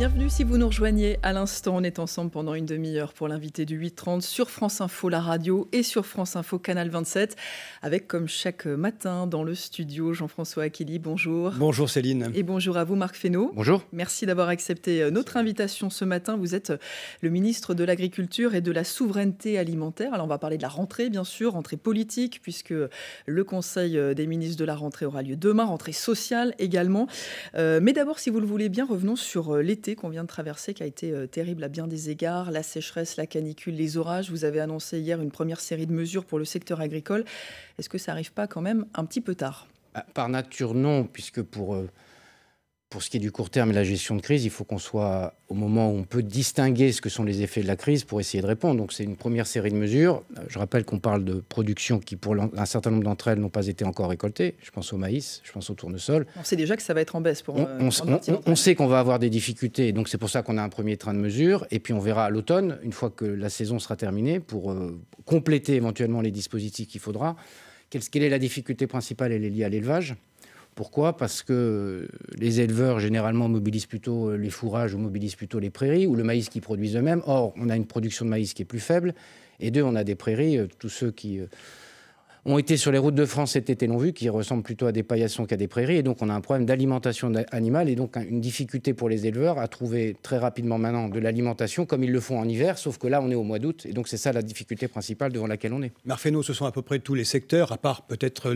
Bienvenue si vous nous rejoignez à l'instant. On est ensemble pendant une demi-heure pour l'invité du 8h30 sur France Info, la radio, et sur France Info, Canal 27. Avec, comme chaque matin, dans le studio, Jean-François Aquili. Bonjour. Bonjour Céline. Et bonjour à vous, Marc Fesneau. Bonjour. Merci d'avoir accepté notre invitation ce matin. Vous êtes le ministre de l'Agriculture et de la Souveraineté alimentaire. Alors on va parler de la rentrée, bien sûr, rentrée politique, puisque le Conseil des ministres de la rentrée aura lieu demain, rentrée sociale également. Mais d'abord, si vous le voulez bien, revenons sur l'été qu'on vient de traverser, qui a été terrible à bien des égards, la sécheresse, la canicule, les orages. Vous avez annoncé hier une première série de mesures pour le secteur agricole. Est-ce que ça n'arrive pas quand même un petit peu tard ? Par nature, non, puisque pour ce qui est du court terme et la gestion de crise, il faut qu'on soit au moment où on peut distinguer ce que sont les effets de la crise pour essayer de répondre. Donc c'est une première série de mesures. Je rappelle qu'on parle de production qui, pour un certain nombre d'entre elles, n'ont pas été encore récoltées. Je pense au maïs, je pense au tournesol. On sait déjà que ça va être en baisse. On sait qu'on va avoir des difficultés, donc c'est pour ça qu'on a un premier train de mesures. Et puis on verra à l'automne, une fois que la saison sera terminée, pour compléter éventuellement les dispositifs qu'il faudra. Quelle est la difficulté principale ? Elle est liée à l'élevage. Pourquoi ? Parce que les éleveurs, généralement, mobilisent plutôt les fourrages ou mobilisent plutôt les prairies ou le maïs qu'ils produisent eux-mêmes. Or, on a une production de maïs qui est plus faible. Et deux, on a des prairies. Tous ceux qui ont été sur les routes de France cet été l'ont vu, qui ressemblent plutôt à des paillassons qu'à des prairies. Et donc, on a un problème d'alimentation animale et donc une difficulté pour les éleveurs à trouver très rapidement maintenant de l'alimentation comme ils le font en hiver, sauf que là, on est au mois d'août. Et donc, c'est ça la difficulté principale devant laquelle on est. Marc Fesneau, ce sont à peu près tous les secteurs, à part peut-être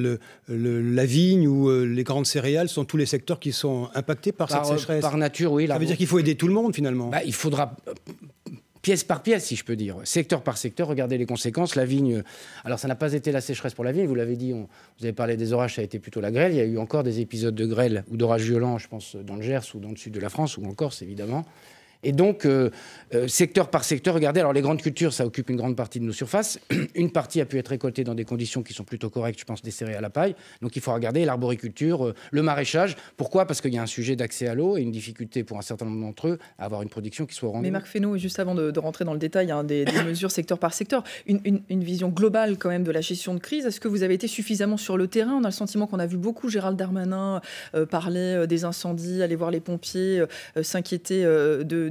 la vigne ou les grandes céréales, sont tous les secteurs qui sont impactés par cette sécheresse. Par nature, oui. Ça veut dire qu'il faut aider tout le monde, finalement. Il faudra... pièce par pièce, si je peux dire, secteur par secteur, regardez les conséquences. La vigne, alors ça n'a pas été la sécheresse pour la vigne, vous l'avez dit, vous avez parlé des orages, ça a été plutôt la grêle. Il y a eu encore des épisodes de grêle ou d'orages violents, je pense, dans le Gers ou dans le sud de la France, ou en Corse, évidemment. Et donc, secteur par secteur, regardez, alors les grandes cultures, ça occupe une grande partie de nos surfaces. Une partie a pu être récoltée dans des conditions qui sont plutôt correctes, je pense des céréales à la paille. Donc il faut regarder l'arboriculture, le maraîchage. Pourquoi ? Parce qu'il y a un sujet d'accès à l'eau et une difficulté pour un certain nombre d'entre eux à avoir une production qui soit au rendez-vous. Mais Marc Fesneau, juste avant de rentrer dans le détail des mesures secteur par secteur, une vision globale quand même de la gestion de crise. Est-ce que vous avez été suffisamment sur le terrain ? On a le sentiment qu'on a vu beaucoup Gérald Darmanin parler des incendies, aller voir les pompiers, s'inquiéter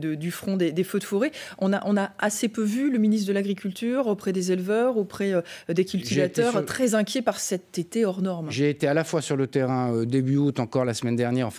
du front des feux de forêt. On a assez peu vu le ministre de l'Agriculture auprès des éleveurs, auprès des cultivateurs, très inquiets par cet été hors norme. J'ai été à la fois sur le terrain début août, encore la semaine dernière,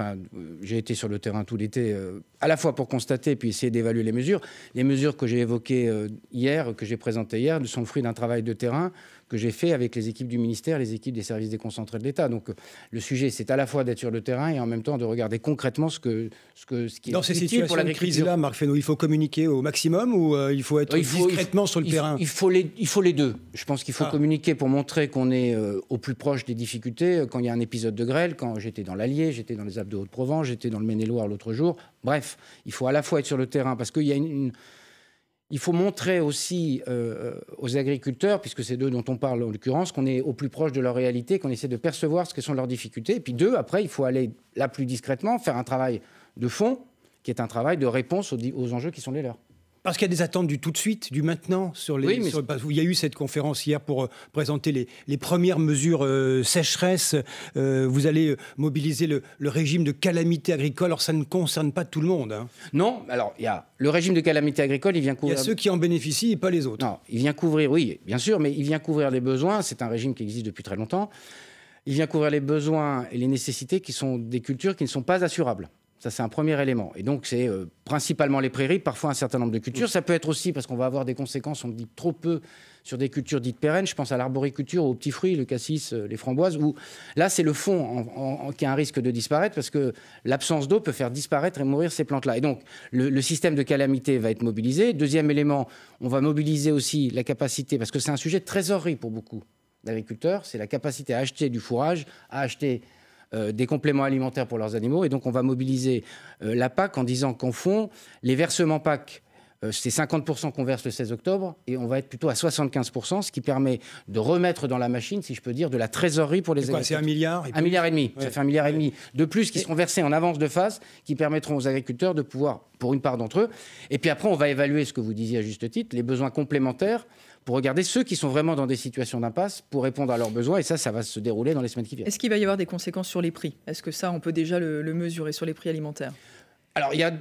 j'ai été sur le terrain tout l'été, à la fois pour constater et puis essayer d'évaluer les mesures. Les mesures que j'ai évoquées hier, que j'ai présentées hier, sont le fruit d'un travail de terrain que j'ai fait avec les équipes du ministère, les équipes des services déconcentrés de l'État. Donc le sujet, c'est à la fois d'être sur le terrain et en même temps de regarder concrètement ce qui est dans ces utile situations pour l'agriculture. De crise-là, Marc Fesneau, il faut communiquer au maximum ou il faut être discrètement sur le terrain ? Il faut les deux. Je pense qu'il faut communiquer pour montrer qu'on est au plus proche des difficultés. Quand il y a un épisode de grêle, quand j'étais dans l'Allier, j'étais dans les Alpes de Haute-Provence, j'étais dans le Maine-et-Loire l'autre jour. Bref, il faut à la fois être sur le terrain parce qu'il y a il faut montrer aussi aux agriculteurs, puisque c'est d'eux dont on parle en l'occurrence, qu'on est au plus proche de leur réalité, qu'on essaie de percevoir ce que sont leurs difficultés. Et puis deux, après, il faut aller là plus discrètement, faire un travail de fond, qui est un travail de réponse aux enjeux qui sont les leurs. Parce qu'il y a des attentes du tout de suite, du maintenant. Il y a eu cette conférence hier pour présenter les premières mesures sécheresse. Vous allez mobiliser le régime de calamité agricole. Alors ça ne concerne pas tout le monde. Hein. Non, alors il y a le régime de calamité agricole, il vient couvrir... Il y a ceux qui en bénéficient et pas les autres. Non, il vient couvrir, oui, bien sûr, mais il vient couvrir les besoins. C'est un régime qui existe depuis très longtemps. Il vient couvrir les besoins et les nécessités qui sont des cultures qui ne sont pas assurables. Ça, c'est un premier élément. Et donc, c'est principalement les prairies, parfois un certain nombre de cultures. Ça peut être aussi, parce qu'on va avoir des conséquences, on dit trop peu, sur des cultures dites pérennes. Je pense à l'arboriculture, aux petits fruits, le cassis, les framboises, où là, c'est le fond qui a un risque de disparaître, parce que l'absence d'eau peut faire disparaître et mourir ces plantes-là. Et donc, le système de calamité va être mobilisé. Deuxième élément, on va mobiliser aussi la capacité, parce que c'est un sujet de trésorerie pour beaucoup d'agriculteurs, c'est la capacité à acheter du fourrage, à acheter... des compléments alimentaires pour leurs animaux. Et donc, on va mobiliser la PAC en disant qu'en fond, les versements PAC, c'est 50% qu'on verse le 16 octobre et on va être plutôt à 75%, ce qui permet de remettre dans la machine, si je peux dire, de la trésorerie pour les agriculteurs. C'est 1 milliard et 1,5 milliard. Ouais. Ça fait 1,5 milliard de plus qui seront versés en avance de phase, qui permettront aux agriculteurs de pouvoir, pour une part d'entre eux, et puis après, on va évaluer ce que vous disiez à juste titre, les besoins complémentaires pour regarder ceux qui sont vraiment dans des situations d'impasse pour répondre à leurs besoins. Et ça va se dérouler dans les semaines qui viennent. Est-ce qu'il va y avoir des conséquences sur les prix ? Est-ce que ça, on peut déjà le mesurer sur les prix alimentaires ? Alors, il y a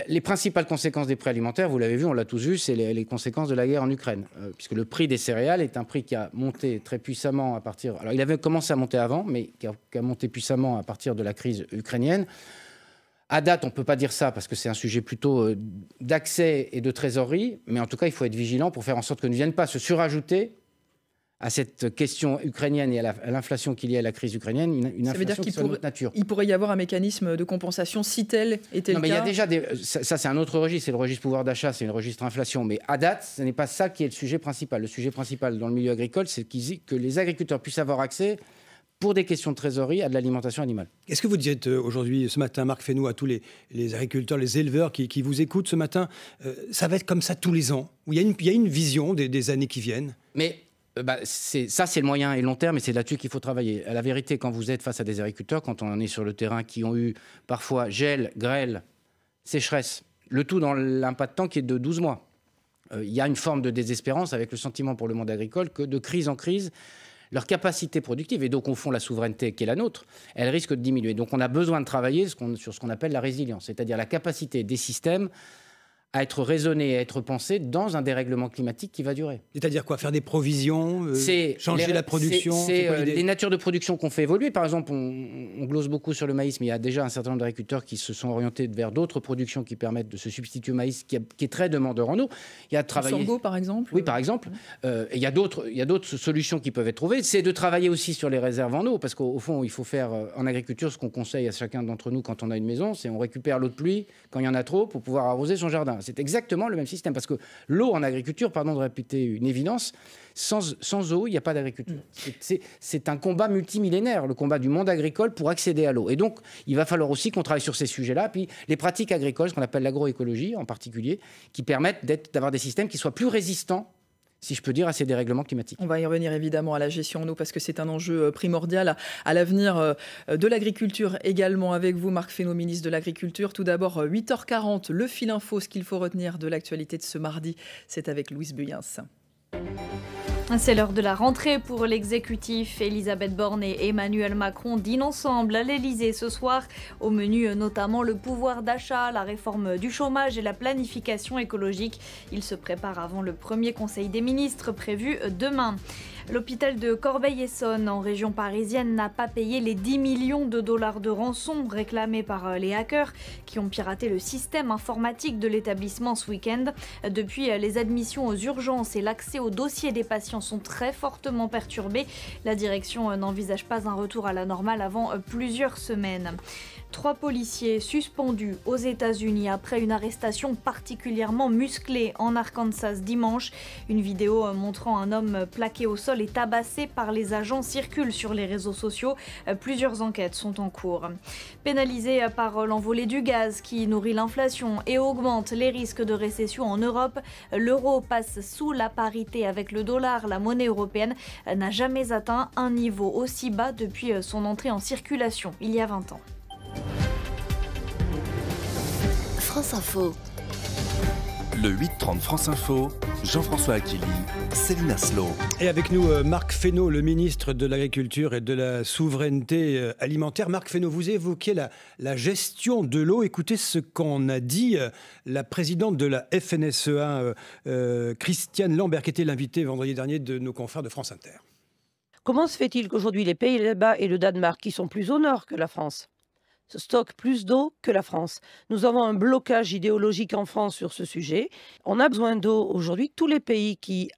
les principales conséquences des prix alimentaires, vous l'avez vu, on l'a tous vu, c'est les conséquences de la guerre en Ukraine. Puisque le prix des céréales est un prix qui a monté très puissamment à partir... Alors, il avait commencé à monter avant, mais qui a monté puissamment à partir de la crise ukrainienne. À date, on ne peut pas dire ça, parce que c'est un sujet plutôt d'accès et de trésorerie. Mais en tout cas, il faut être vigilant pour faire en sorte que ne viennent pas se surajouter à cette question ukrainienne et à l'inflation qu'il y a à la crise ukrainienne, une inflation qui soit de notre nature. Il pourrait y avoir un mécanisme de compensation si tel était le cas. Il y a déjà ça, c'est un autre registre, c'est le registre pouvoir d'achat, c'est le registre inflation. Mais à date, ce n'est pas ça qui est le sujet principal. Le sujet principal dans le milieu agricole, c'est que les agriculteurs puissent avoir accès, pour des questions de trésorerie, à de l'alimentation animale. Est-ce que vous dites aujourd'hui, ce matin, Marc Fesneau, à tous les agriculteurs, les éleveurs qui vous écoutent ce matin, ça va être comme ça tous les ans, où il y a une vision des années qui viennent? Mais c'est le moyen et long terme, et c'est là-dessus qu'il faut travailler. La vérité, quand vous êtes face à des agriculteurs, quand on en est sur le terrain, qui ont eu parfois gel, grêle, sécheresse, le tout dans un pas de temps qui est de 12 mois, il y a une forme de désespérance avec le sentiment pour le monde agricole que de crise en crise, leur capacité productive, et donc au fond la souveraineté qui est la nôtre, elle risque de diminuer. Donc on a besoin de travailler sur ce qu'on appelle la résilience, c'est-à-dire la capacité des systèmes à être raisonnés et à être pensés dans un dérèglement climatique qui va durer. C'est-à-dire quoi? Faire des provisions, changer la production? C'est les natures de production qu'on fait évoluer. Par exemple, on glose beaucoup sur le maïs, mais il y a déjà un certain nombre d'agriculteurs qui se sont orientés vers d'autres productions qui permettent de se substituer au maïs, qui est très demandeur en eau. Il y a travailler... Le sorgho, par exemple? Oui, par exemple. Et il y a d'autres solutions qui peuvent être trouvées. C'est de travailler aussi sur les réserves en eau, parce qu'au fond, il faut faire en agriculture ce qu'on conseille à chacun d'entre nous quand on a une maison, c'est on récupère l'eau de pluie quand il y en a trop pour pouvoir arroser son jardin. C'est exactement le même système, parce que l'eau en agriculture, pardon de répéter une évidence, sans eau, il n'y a pas d'agriculture. C'est un combat multimillénaire, le combat du monde agricole pour accéder à l'eau. Et donc, il va falloir aussi qu'on travaille sur ces sujets-là. Puis les pratiques agricoles, ce qu'on appelle l'agroécologie en particulier, qui permettent d'avoir des systèmes qui soient plus résistants, si je peux dire, à ces dérèglements climatiques. On va y revenir évidemment à la gestion en eau parce que c'est un enjeu primordial à l'avenir de l'agriculture également avec vous, Marc Fesneau, ministre de l'Agriculture. Tout d'abord, 8h40, le fil info, ce qu'il faut retenir de l'actualité de ce mardi, c'est avec Louise Buyens. C'est l'heure de la rentrée pour l'exécutif. Elisabeth Borne et Emmanuel Macron dînent ensemble à l'Elysée ce soir. Au menu notamment le pouvoir d'achat, la réforme du chômage et la planification écologique. Ils se préparent avant le premier conseil des ministres prévu demain. L'hôpital de Corbeil-Essonnes, en région parisienne, n'a pas payé les 10 millions de dollars de rançon réclamés par les hackers qui ont piraté le système informatique de l'établissement ce week-end. Depuis, les admissions aux urgences et l'accès aux dossiers des patients sont très fortement perturbés. La direction n'envisage pas un retour à la normale avant plusieurs semaines. 3 policiers suspendus aux États-Unis après une arrestation particulièrement musclée en Arkansas dimanche. Une vidéo montrant un homme plaqué au sol et tabassé par les agents circule sur les réseaux sociaux. Plusieurs enquêtes sont en cours. Pénalisé par l'envolée du gaz qui nourrit l'inflation et augmente les risques de récession en Europe, l'euro passe sous la parité avec le dollar. La monnaie européenne n'a jamais atteint un niveau aussi bas depuis son entrée en circulation il y a 20 ans. France Info. Le 8-30 France Info, Jean-François Achilly, Céline Aslo. Et avec nous, Marc Fesneau, le ministre de l'Agriculture et de la Souveraineté alimentaire. Marc Fesneau, vous évoquez la gestion de l'eau. Écoutez ce qu'en a dit la présidente de la FNSEA, Christiane Lambert, qui était l'invitée vendredi dernier de nos confrères de France Inter. Comment se fait-il qu'aujourd'hui les Pays-Bas et le Danemark, qui sont plus au nord que la France, stockent plus d'eau que la France? Nous avons un blocage idéologique en France sur ce sujet. On a besoin d'eau aujourd'hui. Tous les pays qui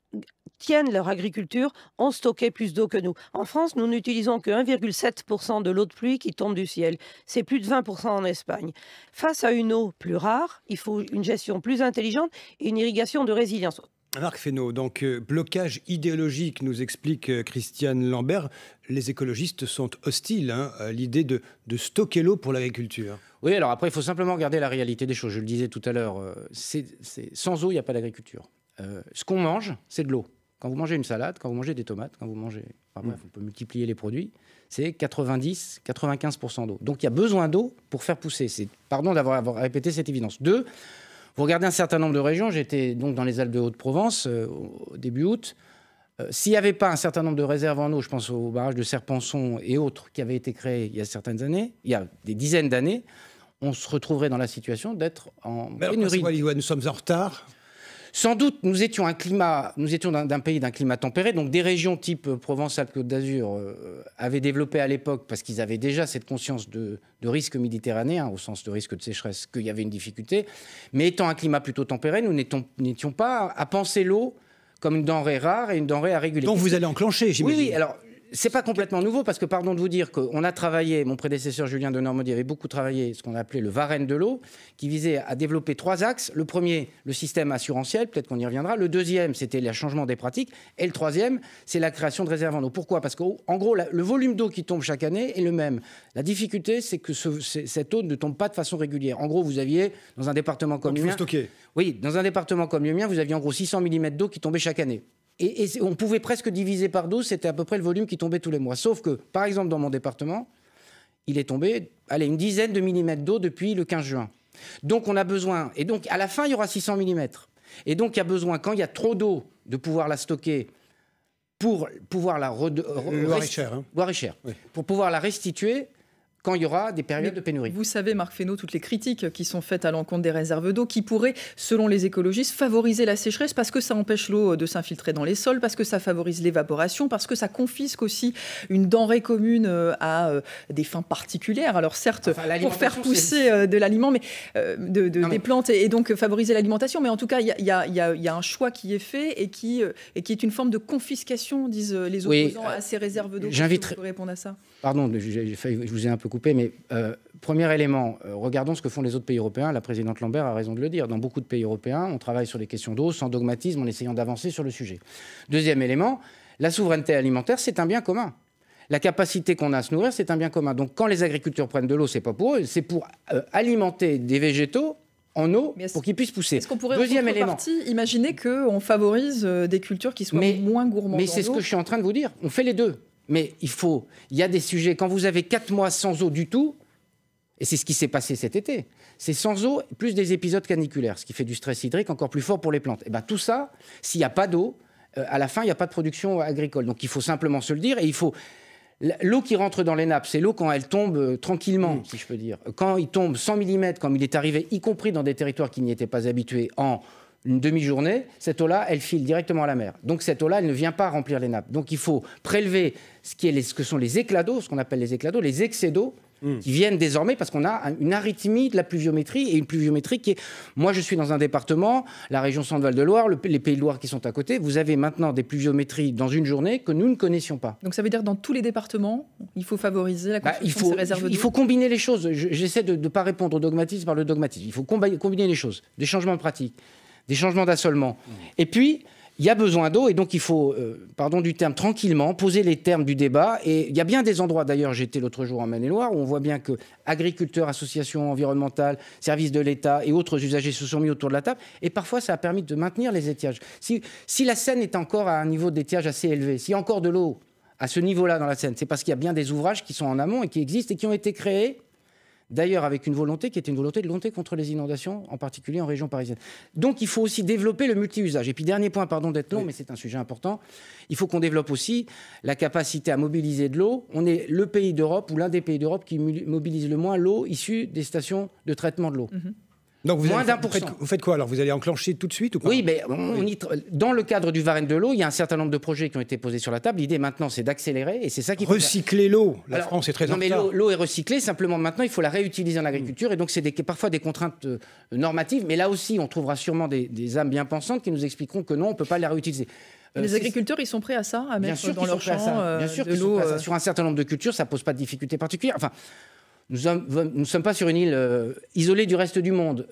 tiennent leur agriculture ont stocké plus d'eau que nous. En France, nous n'utilisons que 1,7% de l'eau de pluie qui tombe du ciel. C'est plus de 20% en Espagne. Face à une eau plus rare, il faut une gestion plus intelligente et une irrigation de résilience. Marc Fesneau, donc blocage idéologique, nous explique Christiane Lambert. Les écologistes sont hostiles à l'idée de stocker l'eau pour l'agriculture. Oui, alors après, il faut simplement regarder la réalité des choses. Je le disais tout à l'heure, sans eau, il n'y a pas d'agriculture. Ce qu'on mange, c'est de l'eau. Quand vous mangez une salade, quand vous mangez des tomates, quand vous mangez... Enfin, bref, on peut multiplier les produits. C'est 90-95% d'eau. Donc il y a besoin d'eau pour faire pousser. Pardon d'avoir répété cette évidence. 2, vous regardez un certain nombre de régions, j'étais donc dans les Alpes de Haute-Provence au début août. S'il n'y avait pas un certain nombre de réserves en eau, je pense au barrage de Serpenson et autres qui avaient été créés il y a certaines années, il y a des dizaines d'années, on se retrouverait dans la situation d'être en pénurie. Nous sommes en retard. Sans doute, nous étions d'un pays d'un climat tempéré, donc des régions type Provence-Alpes-Côte d'Azur avaient développé à l'époque, parce qu'ils avaient déjà cette conscience de risque méditerranéen, au sens de risque de sécheresse, qu'il y avait une difficulté. Mais étant un climat plutôt tempéré, nous n'étions pas à penser l'eau comme une denrée rare et une denrée à réguler. Donc vous allez enclencher, j'imagine. Oui, alors... C'est pas complètement nouveau parce que, pardon de vous dire qu'on a travaillé, mon prédécesseur Julien Denormandie avait beaucoup travaillé ce qu'on appelait le Varenne de l'eau, qui visait à développer 3 axes. Le premier, le système assurantiel, peut-être qu'on y reviendra. Le deuxième, c'était le changement des pratiques. Et le troisième, c'est la création de réserves en eau. Pourquoi ? Parce qu'en gros, le volume d'eau qui tombe chaque année est le même. La difficulté, c'est que cette eau ne tombe pas de façon régulière. En gros, vous aviez, dans un département comme le mien... Oui, dans un département comme le mien, vous aviez en gros 600 mm d'eau qui tombait chaque année. Et on pouvait presque diviser par 12, c'était à peu près le volume qui tombait tous les mois. Sauf que, par exemple, dans mon département, il est tombé une dizaine de millimètres d'eau depuis le 15 juin. Donc on a besoin, et donc à la fin, il y aura 600 mm. Et donc il y a besoin, quand il y a trop d'eau, de pouvoir la stocker pour pouvoir la pour pouvoir la restituer quand il y aura des périodes de pénurie. Vous savez, Marc Fesneau, toutes les critiques qui sont faites à l'encontre des réserves d'eau qui pourraient, selon les écologistes, favoriser la sécheresse parce que ça empêche l'eau de s'infiltrer dans les sols, parce que ça favorise l'évaporation, parce que ça confisque aussi une denrée commune à des fins particulières. Alors certes, pour faire pousser de l'aliment, mais des plantes et donc favoriser l'alimentation. Mais en tout cas, il y a un choix qui est fait et qui est une forme de confiscation, disent les opposants, à ces réserves d'eau. J'inviterai... Vous répondre à ça. Pardon, je vous ai un peu coupé, mais premier élément, regardons ce que font les autres pays européens. La présidente Lambert a raison de le dire. Dans beaucoup de pays européens, on travaille sur les questions d'eau sans dogmatisme, en essayant d'avancer sur le sujet. Deuxième élément, la souveraineté alimentaire, c'est un bien commun. La capacité qu'on a à se nourrir, c'est un bien commun. Donc quand les agriculteurs prennent de l'eau, c'est pas pour eux, c'est pour alimenter des végétaux en eau pour qu'ils puissent pousser. Est-ce qu'on pourrait, en contrepartie, imaginer qu'on favorise des cultures qui soient moins gourmandes? Mais c'est ce que je suis en train de vous dire. On fait les deux. Mais il y a des sujets, quand vous avez 4 mois sans eau du tout, et c'est ce qui s'est passé cet été, c'est sans eau, plus des épisodes caniculaires, ce qui fait du stress hydrique encore plus fort pour les plantes. Et bien tout ça, s'il n'y a pas d'eau, à la fin, il n'y a pas de production agricole. Donc il faut simplement se le dire, et il faut... L'eau qui rentre dans les nappes, c'est l'eau quand elle tombe tranquillement, si je peux dire. Quand il tombe 100 mm, comme il est arrivé, y compris dans des territoires qui n'y étaient pas habitués, en une demi-journée, cette eau-là, elle file directement à la mer. Donc cette eau-là, elle ne vient pas remplir les nappes. Donc il faut prélever ce que sont les éclats d'eau, ce qu'on appelle les éclats d'eau, les excès d'eau, qui viennent désormais parce qu'on a une arythmie de la pluviométrie, et une pluviométrie qui est... Moi, je suis dans un département, la région Centre-Val de Loire, les Pays de Loire qui sont à côté. Vous avez maintenant des pluviométries dans une journée que nous ne connaissions pas. Donc ça veut dire que dans tous les départements, il faut favoriser la construction de ces réserves d'eau. Il faut combiner les choses. J'essaie de ne pas répondre au dogmatisme par le dogmatisme. Il faut combiner les choses, des changements de pratique, des changements d'assolement. Et puis, il y a besoin d'eau, et donc il faut, pardon du terme, tranquillement, poser les termes du débat. Et il y a bien des endroits, d'ailleurs, j'étais l'autre jour en Maine-et-Loire, où on voit bien que agriculteurs, associations environnementales, services de l'État et autres usagers se sont mis autour de la table. Et parfois, ça a permis de maintenir les étiages. Si la Seine est encore à un niveau d'étiage assez élevé, s'il y a encore de l'eau à ce niveau-là dans la Seine, c'est parce qu'il y a bien des ouvrages qui sont en amont et qui existent et qui ont été créés, d'ailleurs avec une volonté qui était une volonté de lutter contre les inondations, en particulier en région parisienne. Donc il faut aussi développer le multi-usage. Et puis dernier point, pardon d'être long, mais c'est un sujet important, il faut qu'on développe aussi la capacité à mobiliser de l'eau. On est le pays d'Europe, ou l'un des pays d'Europe qui mobilise le moins l'eau issue des stations de traitement de l'eau. Donc vous faites quoi alors? Vous allez enclencher tout de suite ou pas? Oui, mais dans le cadre du Varenne de l'eau, il y a un certain nombre de projets qui ont été posés sur la table. L'idée maintenant, c'est d'accélérer, et c'est ça qui recycler l'eau. La France est très en retard. Non, mais l'eau est recyclée. Simplement, maintenant, il faut la réutiliser en agriculture, et donc c'est parfois des contraintes normatives. Mais là aussi, on trouvera sûrement des âmes bien pensantes qui nous expliquerons que non, on ne peut pas la réutiliser. Les agriculteurs, ils sont prêts à ça, à mettre dans leur champ bien sûr de l'eau. Sur un certain nombre de cultures, ça pose pas de difficultés particulières. Enfin. Nous ne sommes pas sur une île isolée du reste du monde.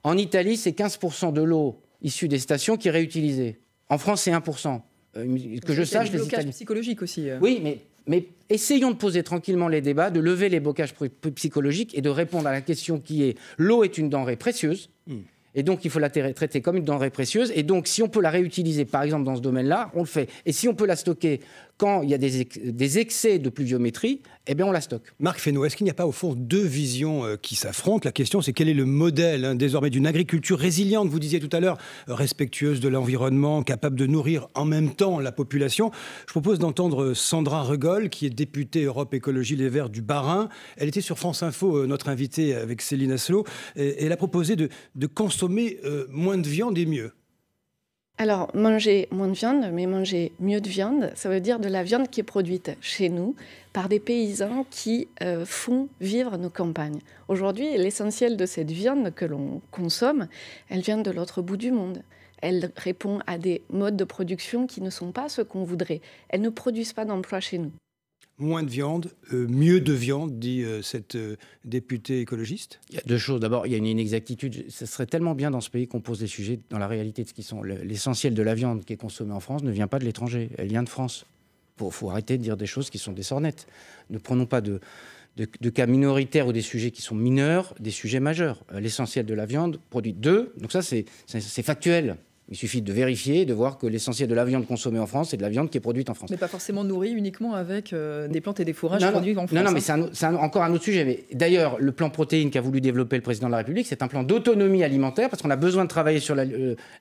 En Italie, c'est 15% de l'eau issue des stations qui est réutilisée. En France, c'est 1%. Que je sache, les blocages psychologiques aussi. Oui, mais essayons de poser tranquillement les débats, de lever les blocages psychologiques et de répondre à la question qui est l'eau est une denrée précieuse. Et donc, il faut la traiter comme une denrée précieuse. Et donc, si on peut la réutiliser, par exemple, dans ce domaine-là, on le fait. Et si on peut la stocker quand il y a des excès de pluviométrie, eh bien on la stocke. Marc Fesneau, est-ce qu'il n'y a pas au fond deux visions qui s'affrontent? La question, c'est quel est le modèle désormais d'une agriculture résiliente, vous disiez tout à l'heure, respectueuse de l'environnement, capable de nourrir en même temps la population. Je propose d'entendre Sandra Regol, qui est députée Europe Écologie Les Verts du Bas-Rhin. Elle était sur France Info, notre invitée avec Céline Asselot, et elle a proposé de consommer moins de viande et mieux. Alors, manger moins de viande, mais manger mieux de viande, ça veut dire de la viande qui est produite chez nous par des paysans qui font vivre nos campagnes. Aujourd'hui, l'essentiel de cette viande que l'on consomme, elle vient de l'autre bout du monde. Elle répond à des modes de production qui ne sont pas ce qu'on voudrait. Elles ne produisent pas d'emplois chez nous. Moins de viande, mieux de viande, dit cette députée écologiste. Il y a deux choses. D'abord, il y a une inexactitude. Ce serait tellement bien dans ce pays qu'on pose les sujets dans la réalité de ce qui sont. L'essentiel de la viande qui est consommée en France ne vient pas de l'étranger, elle vient de France. Faut arrêter de dire des choses qui sont des sornettes. Ne prenons pas de cas minoritaires ou des sujets qui sont mineurs, des sujets majeurs. L'essentiel de la viande produite donc ça c'est factuel. Il suffit de vérifier, de voir que l'essentiel de la viande consommée en France, c'est de la viande qui est produite en France. Mais pas forcément nourrie uniquement avec des plantes et des fourrages produits en France. Non, mais c'est encore un autre sujet. Mais d'ailleurs, le plan protéines qu'a voulu développer le président de la République, c'est un plan d'autonomie alimentaire, parce qu'on a besoin de travailler sur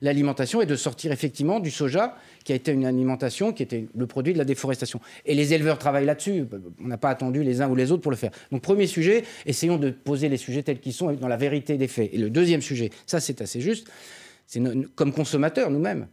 l'alimentation et de sortir effectivement du soja, qui a été une alimentation qui était le produit de la déforestation. Et les éleveurs travaillent là-dessus. On n'a pas attendu les uns ou les autres pour le faire. Donc, premier sujet, essayons de poser les sujets tels qu'ils sont dans la vérité des faits. Et le deuxième sujet, ça c'est assez juste, c'est comme consommateurs nous-mêmes.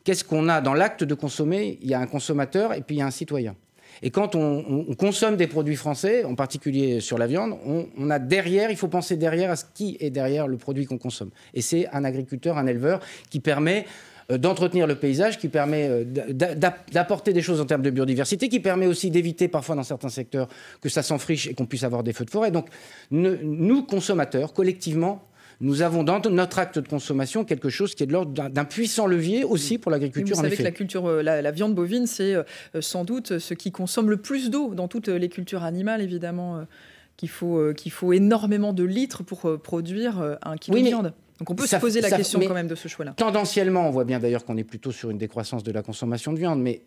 Qu'est-ce qu'on a dans l'acte de consommer? Il y a un consommateur et puis il y a un citoyen. Et quand on consomme des produits français, en particulier sur la viande, on a derrière, il faut penser derrière à ce qui est derrière le produit qu'on consomme. Et c'est un agriculteur, un éleveur qui permet d'entretenir le paysage, qui permet d'apporter des choses en termes de biodiversité, qui permet aussi d'éviter parfois dans certains secteurs que ça s'enfriche et qu'on puisse avoir des feux de forêt. Donc nous, consommateurs, collectivement, nous avons dans notre acte de consommation quelque chose qui est de l'ordre d'un puissant levier aussi pour l'agriculture. Vous savez que la viande bovine, c'est sans doute ce qui consomme le plus d'eau dans toutes les cultures animales, évidemment, qu'il faut énormément de litres pour produire un kilo de viande. Donc on peut se poser la question quand même de ce choix-là. Tendanciellement, on voit bien d'ailleurs qu'on est plutôt sur une décroissance de la consommation de viande, mais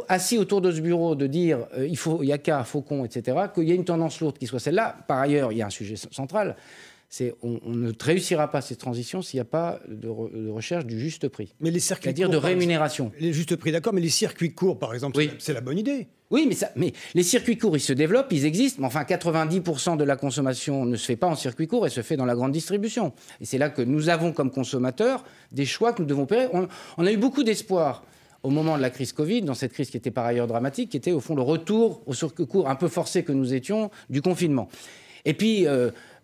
assis autour de ce bureau, de dire il y a qu'à, faucon, etc., qu'il y ait une tendance lourde qui soit celle-là. Par ailleurs, il y a un sujet central, c'est on ne réussira pas cette transition s'il n'y a pas de recherche du juste prix. Mais les circuits c'est-à-dire courts, de rémunération. Les justes prix, d'accord, mais les circuits courts, par exemple, oui, c'est la bonne idée. Oui, mais les circuits courts, ils se développent, ils existent, mais enfin 90% de la consommation ne se fait pas en circuit court, elle se fait dans la grande distribution. Et c'est là que nous avons comme consommateurs des choix que nous devons opérer. On a eu beaucoup d'espoir au moment de la crise Covid, dans cette crise qui était par ailleurs dramatique, qui était au fond le retour au circuit court un peu forcé que nous étions du confinement. Et puis,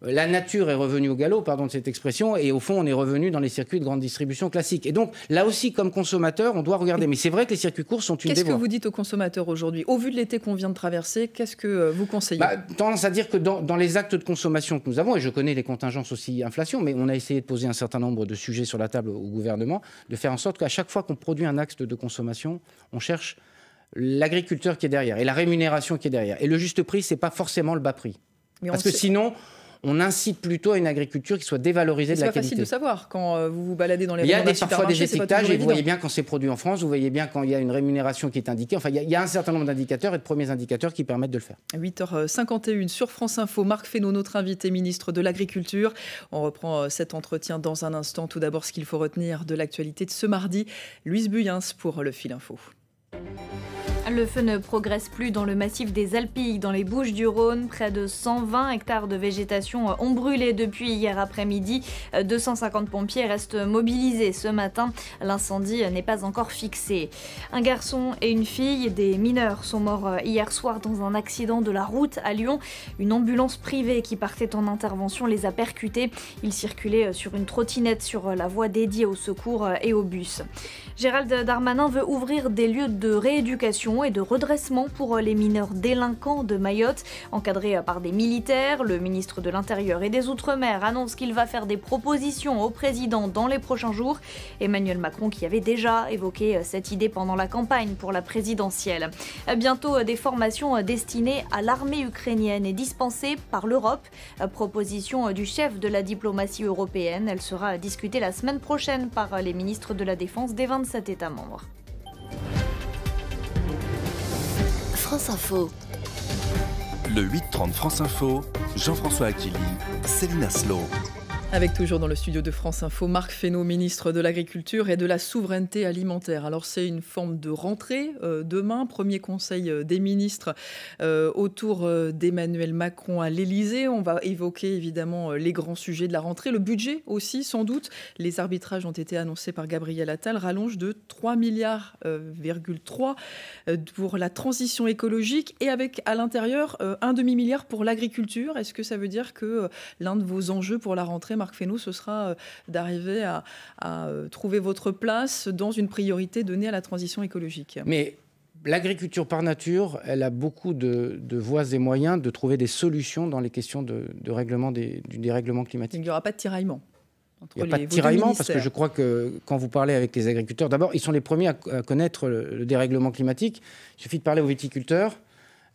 la nature est revenue au galop, pardon de cette expression, et au fond, on est revenu dans les circuits de grande distribution classiques. Et donc, là aussi, comme consommateur, on doit regarder. Mais c'est vrai que les circuits courts sont une dévoie. Qu'est-ce que vous dites aux consommateurs aujourd'hui? Au vu de l'été qu'on vient de traverser, qu'est-ce que vous conseillez? Tendance à dire que dans les actes de consommation que nous avons, et je connais les contingences aussi inflation, mais on a essayé de poser un certain nombre de sujets sur la table au gouvernement, de faire en sorte qu'à chaque fois qu'on produit un acte de consommation, on cherche l'agriculteur qui est derrière et la rémunération qui est derrière. Et le juste prix, c'est pas forcément le bas prix. Parce que sinon, on incite plutôt à une agriculture qui soit dévalorisée de la qualité. C'est pas facile de savoir quand vous vous baladez dans les rayons d'un supermarché. Il y a parfois des étiquetages et vous voyez bien quand c'est produit en France, vous voyez bien quand il y a une rémunération qui est indiquée. Enfin, il y a un certain nombre d'indicateurs et de premiers indicateurs qui permettent de le faire. 8h51 sur France Info, Marc Fesneau, notre invité ministre de l'Agriculture. On reprend cet entretien dans un instant. Tout d'abord, ce qu'il faut retenir de l'actualité de ce mardi. Louise Buyens pour le Fil Info. Le feu ne progresse plus dans le massif des Alpilles, dans les Bouches-du-Rhône. Près de 120 hectares de végétation ont brûlé depuis hier après-midi. 250 pompiers restent mobilisés ce matin. L'incendie n'est pas encore fixé. Un garçon et une fille, des mineurs, sont morts hier soir dans un accident de la route à Lyon. Une ambulance privée qui partait en intervention les a percutés. Ils circulaient sur une trottinette sur la voie dédiée au secours et au bus. Gérald Darmanin veut ouvrir des lieux de rééducation et de redressement pour les mineurs délinquants de Mayotte, encadrés par des militaires. Le ministre de l'Intérieur et des Outre-mer annonce qu'il va faire des propositions au président dans les prochains jours. Emmanuel Macron qui avait déjà évoqué cette idée pendant la campagne pour la présidentielle. Bientôt, des formations destinées à l'armée ukrainienne et dispensées par l'Europe. Proposition du chef de la diplomatie européenne. Elle sera discutée la semaine prochaine par les ministres de la Défense des 27 États membres. France Info. Le 8-30 France Info, Jean-François Aquili, Céline Aslo. Avec toujours dans le studio de France Info, Marc Fesneau, ministre de l'Agriculture et de la Souveraineté Alimentaire. Alors c'est une forme de rentrée demain, premier conseil des ministres autour d'Emmanuel Macron à l'Élysée. On va évoquer évidemment les grands sujets de la rentrée, le budget aussi sans doute. Les arbitrages ont été annoncés par Gabriel Attal, rallonge de 3,3 milliards pour la transition écologique et avec à l'intérieur un demi-milliard pour l'agriculture. Est-ce que ça veut dire que l'un de vos enjeux pour la rentrée, Marc Fesneau, ce sera d'arriver à trouver votre place dans une priorité donnée à la transition écologique? Mais l'agriculture par nature, elle a beaucoup de voies et moyens de trouver des solutions dans les questions de règlement du dérèglement climatique. Il n'y aura pas de tiraillement. Il n'y a pas de tiraillement parce que je crois que quand vous parlez avec les agriculteurs, d'abord, ils sont les premiers à connaître le dérèglement climatique. Il suffit de parler aux viticulteurs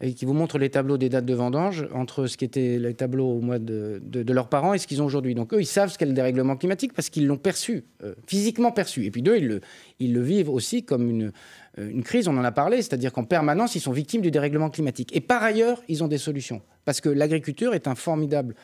et qui vous montrent les tableaux des dates de vendange entre ce qui était les tableaux au mois de leurs parents et ce qu'ils ont aujourd'hui. Donc eux, ils savent ce qu'est le dérèglement climatique parce qu'ils l'ont perçu, physiquement perçu. Et puis d'eux, ils le vivent aussi comme une crise, on en a parlé, c'est-à-dire qu'en permanence, ils sont victimes du dérèglement climatique. Et par ailleurs, ils ont des solutions. Parce que l'agriculture est un formidable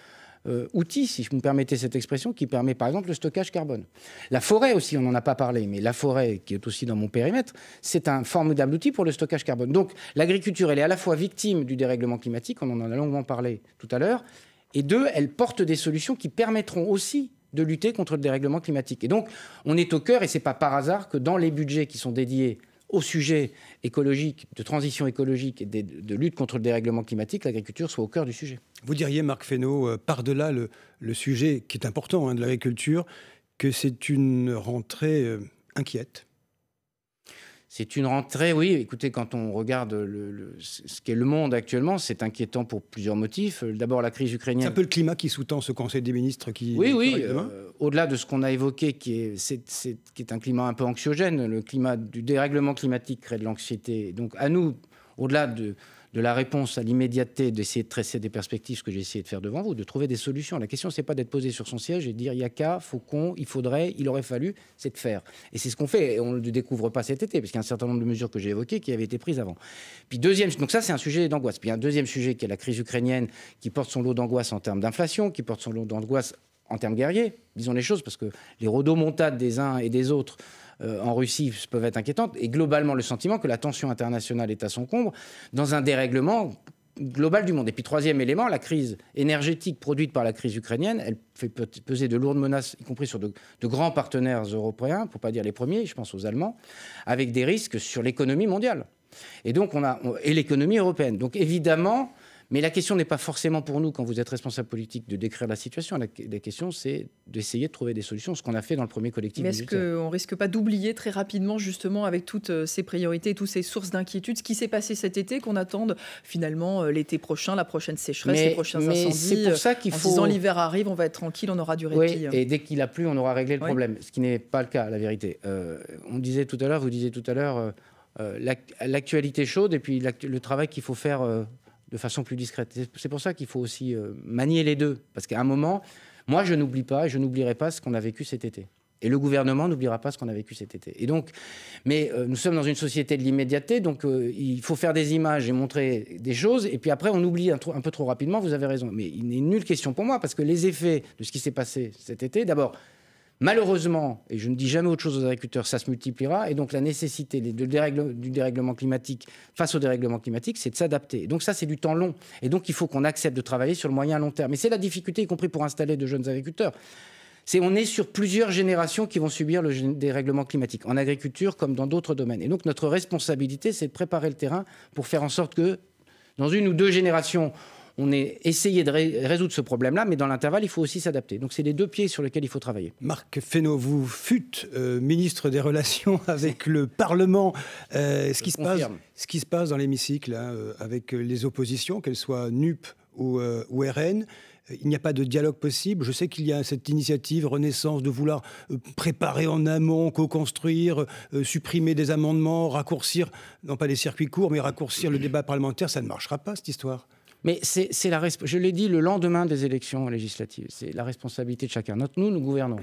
outil, si je me permettez cette expression, qui permet par exemple le stockage carbone. La forêt aussi, on n'en a pas parlé, mais la forêt, qui est aussi dans mon périmètre, c'est un formidable outil pour le stockage carbone. Donc l'agriculture, elle est à la fois victime du dérèglement climatique, on en a longuement parlé tout à l'heure, et deux, elle porte des solutions qui permettront aussi de lutter contre le dérèglement climatique. Et donc on est au cœur, et c'est pas par hasard que dans les budgets qui sont dédiés au sujet écologique, de transition écologique et de lutte contre le dérèglement climatique, l'agriculture soit au cœur du sujet. Vous diriez, Marc Fesneau, par-delà le sujet qui est important de l'agriculture, que c'est une rentrée inquiète? C'est une rentrée, oui. Écoutez, quand on regarde ce qu'est le monde actuellement, c'est inquiétant pour plusieurs motifs. D'abord, la crise ukrainienne. C'est un peu le climat qui sous-tend ce Conseil des ministres qui... Oui. Au-delà de ce qu'on a évoqué, qui est un climat un peu anxiogène, le climat du dérèglement climatique crée de l'anxiété. Donc, à nous, au-delà de la réponse à l'immédiateté, d'essayer de tresser des perspectives, ce que j'ai essayé de faire devant vous, de trouver des solutions. La question, c'est pas d'être posé sur son siège et de dire il y a qu'à, faut qu'on, il faudrait, il aurait fallu, c'est de faire. Et c'est ce qu'on fait. Et on ne le découvre pas cet été, parce qu'il y a un certain nombre de mesures que j'ai évoquées qui avaient été prises avant. Puis donc ça, c'est un sujet d'angoisse. Puis un deuxième sujet qui est la crise ukrainienne, qui porte son lot d'angoisse en termes d'inflation, qui porte son lot d'angoisse en termes guerriers. Disons les choses, parce que les rodomontades des uns et des autres en Russie peuvent être inquiétantes, et globalement le sentiment que la tension internationale est à son comble dans un dérèglement global du monde. Et puis troisième élément, la crise énergétique produite par la crise ukrainienne, elle fait peser de lourdes menaces, y compris sur de grands partenaires européens, pour ne pas dire les premiers, je pense aux Allemands, avec des risques sur l'économie mondiale. Et donc et l'économie européenne. Donc évidemment, mais la question n'est pas forcément pour nous, quand vous êtes responsable politique, de décrire la situation. La question, c'est d'essayer de trouver des solutions, ce qu'on a fait dans le premier collectif. Mais est-ce qu'on ne risque pas d'oublier très rapidement, justement, avec toutes ces priorités, toutes ces sources d'inquiétude, ce qui s'est passé cet été, qu'on attende finalement l'été prochain, la prochaine sécheresse, les prochains incendies? C'est pour ça qu'il faut... En disant l'hiver arrive, on va être tranquille, on aura du répit. Oui, et dès qu'il a plu, on aura réglé le problème, ce qui n'est pas le cas, la vérité. Vous disiez tout à l'heure, l'actualité chaude et puis le travail qu'il faut faire... de façon plus discrète. C'est pour ça qu'il faut aussi manier les deux. Parce qu'à un moment, moi, je n'oublie pas et je n'oublierai pas ce qu'on a vécu cet été. Et le gouvernement n'oubliera pas ce qu'on a vécu cet été. Et donc, mais nous sommes dans une société de l'immédiateté, donc il faut faire des images et montrer des choses, et puis après, on oublie un peu trop rapidement, vous avez raison. Mais il n'est nulle question pour moi, parce que les effets de ce qui s'est passé cet été, d'abord, malheureusement, et je ne dis jamais autre chose aux agriculteurs, ça se multipliera. Et donc la nécessité du dérèglement climatique face au dérèglement climatique, c'est de s'adapter. Et donc ça, c'est du temps long. Et donc il faut qu'on accepte de travailler sur le moyen et long terme. Et c'est la difficulté, y compris pour installer de jeunes agriculteurs. On est sur plusieurs générations qui vont subir le dérèglement climatique, en agriculture comme dans d'autres domaines. Et donc notre responsabilité, c'est de préparer le terrain pour faire en sorte que, dans une ou deux générations, on ait essayé de résoudre ce problème-là, mais dans l'intervalle, il faut aussi s'adapter. Donc, c'est les deux pieds sur lesquels il faut travailler. Marc Fesneau, vous fûtes ministre des Relations avec le Parlement. Ce qui se passe dans l'hémicycle, avec les oppositions, qu'elles soient NUP ou RN, il n'y a pas de dialogue possible. Je sais qu'il y a cette initiative Renaissance de vouloir préparer en amont, co-construire, supprimer des amendements, raccourcir, non pas des circuits courts, mais raccourcir le débat parlementaire. Ça ne marchera pas, cette histoire. Mais je l'ai dit le lendemain des élections législatives, c'est la responsabilité de chacun. Nous gouvernons.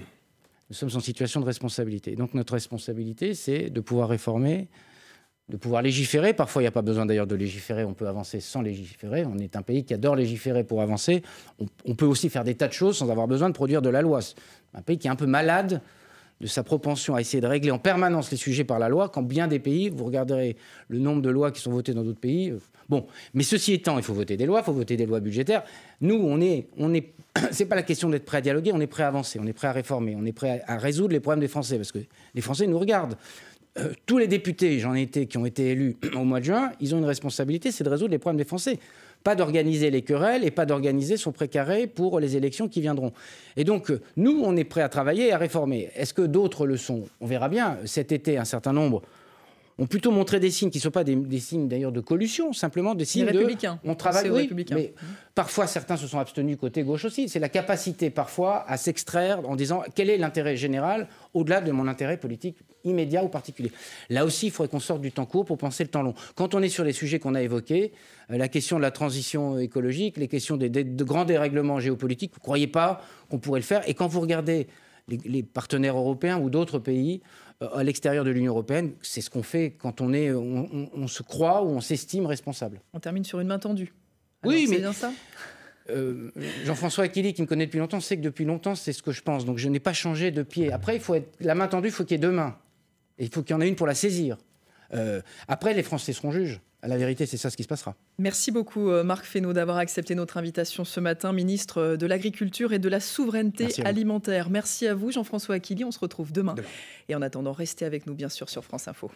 Nous sommes en situation de responsabilité. Donc notre responsabilité, c'est de pouvoir réformer de pouvoir légiférer. Parfois, il n'y a pas besoin d'ailleurs de légiférer, on peut avancer sans légiférer. On est un pays qui adore légiférer pour avancer. On peut aussi faire des tas de choses sans avoir besoin de produire de la loi. C'est un pays qui est un peu malade de sa propension à essayer de régler en permanence les sujets par la loi, quand bien des pays, vous regarderez le nombre de lois qui sont votées dans d'autres pays. Bon, mais ceci étant, il faut voter des lois, il faut voter des lois budgétaires. Nous, c'est pas la question d'être prêt à dialoguer, on est prêt à avancer, on est prêt à réformer, on est prêt à résoudre les problèmes des Français, parce que les Français nous regardent. Tous les députés, qui ont été élus au mois de juin, ils ont une responsabilité, c'est de résoudre les problèmes des Français. Pas d'organiser les querelles et pas d'organiser son précaré pour les élections qui viendront. Et donc, nous, on est prêts à travailler et à réformer. Est-ce que d'autres le sont? On verra bien. Cet été, un certain nombre ont plutôt montré des signes qui ne sont pas des signes d'ailleurs de collusion, simplement des signes républicains. On travaille, oui, mais parfois certains se sont abstenus côté gauche aussi. C'est la capacité parfois à s'extraire en disant quel est l'intérêt général au-delà de mon intérêt politique immédiat ou particulier. Là aussi, il faudrait qu'on sorte du temps court pour penser le temps long. Quand on est sur les sujets qu'on a évoqués, la question de la transition écologique, les questions de grands dérèglements géopolitiques, vous ne croyez pas qu'on pourrait le faire? Et quand vous regardez les partenaires européens ou d'autres pays à l'extérieur de l'Union européenne, c'est ce qu'on fait quand on se croit ou on s'estime responsable. On termine sur une main tendue. Alors, oui, mais bien ça. Jean-François Aquili, qui me connaît depuis longtemps, sait que depuis longtemps, c'est ce que je pense. Donc je n'ai pas changé de pied. Après, la main tendue, il faut qu'il y ait deux mains. Et il faut qu'il y en ait une pour la saisir. Après, les Français seront juges. À la vérité, c'est ça ce qui se passera. Merci beaucoup, Marc Fesneau, d'avoir accepté notre invitation ce matin, ministre de l'Agriculture et de la Souveraineté alimentaire. Merci à vous, Jean-François Aquili. On se retrouve demain. Et en attendant, restez avec nous, bien sûr, sur France Info.